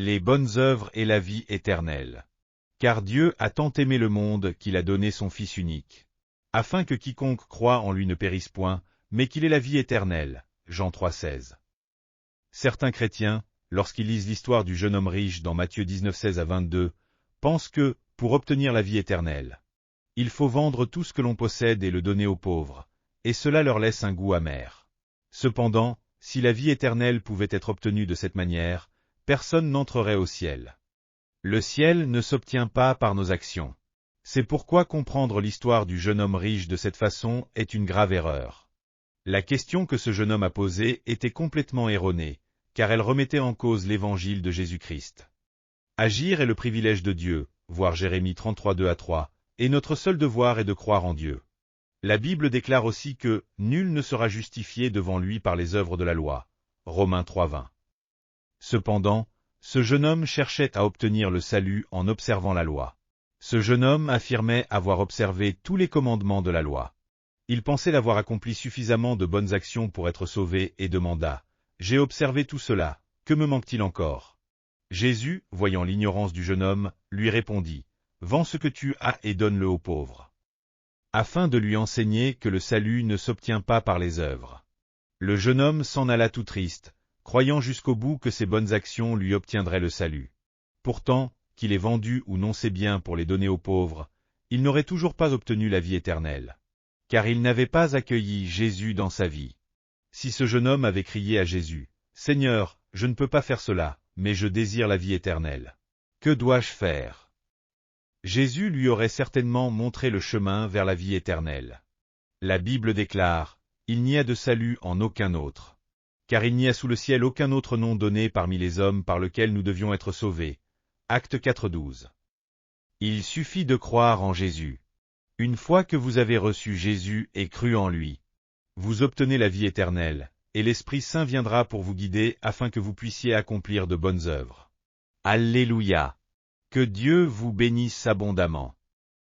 les bonnes œuvres et la vie éternelle. Car Dieu a tant aimé le monde qu'il a donné son Fils unique, afin que quiconque croit en lui ne périsse point, mais qu'il ait la vie éternelle. Jean 3,16. Certains chrétiens, lorsqu'ils lisent l'histoire du jeune homme riche dans Matthieu 19,16 à 22, pensent que, pour obtenir la vie éternelle, il faut vendre tout ce que l'on possède et le donner aux pauvres, et cela leur laisse un goût amer. Cependant, si la vie éternelle pouvait être obtenue de cette manière, personne n'entrerait au ciel. Le ciel ne s'obtient pas par nos actions. C'est pourquoi comprendre l'histoire du jeune homme riche de cette façon est une grave erreur. La question que ce jeune homme a posée était complètement erronée, car elle remettait en cause l'évangile de Jésus-Christ. Agir est le privilège de Dieu, voir Jérémie 33, 2 à 3, et notre seul devoir est de croire en Dieu. La Bible déclare aussi que « nul ne sera justifié devant lui par les œuvres de la loi » Romains 3, 20. Cependant, ce jeune homme cherchait à obtenir le salut en observant la loi. Ce jeune homme affirmait avoir observé tous les commandements de la loi. Il pensait l'avoir accompli suffisamment de bonnes actions pour être sauvé et demanda « J'ai observé tout cela, que me manque-t-il encore ?» Jésus, voyant l'ignorance du jeune homme, lui répondit « Vends ce que tu as et donne-le aux pauvres. » Afin de lui enseigner que le salut ne s'obtient pas par les œuvres. Le jeune homme s'en alla tout triste, croyant jusqu'au bout que ses bonnes actions lui obtiendraient le salut. Pourtant, qu'il ait vendu ou non ses biens pour les donner aux pauvres, il n'aurait toujours pas obtenu la vie éternelle. Car il n'avait pas accueilli Jésus dans sa vie. Si ce jeune homme avait crié à Jésus, « Seigneur, je ne peux pas faire cela, mais je désire la vie éternelle. Que dois-je faire ?» Jésus lui aurait certainement montré le chemin vers la vie éternelle. La Bible déclare, « Il n'y a de salut en aucun autre. Car il n'y a sous le ciel aucun autre nom donné parmi les hommes par lequel nous devions être sauvés. » Acte 4, 12. Il suffit de croire en Jésus. Une fois que vous avez reçu Jésus et cru en lui, vous obtenez la vie éternelle, et l'Esprit Saint viendra pour vous guider afin que vous puissiez accomplir de bonnes œuvres. Alléluia! Que Dieu vous bénisse abondamment.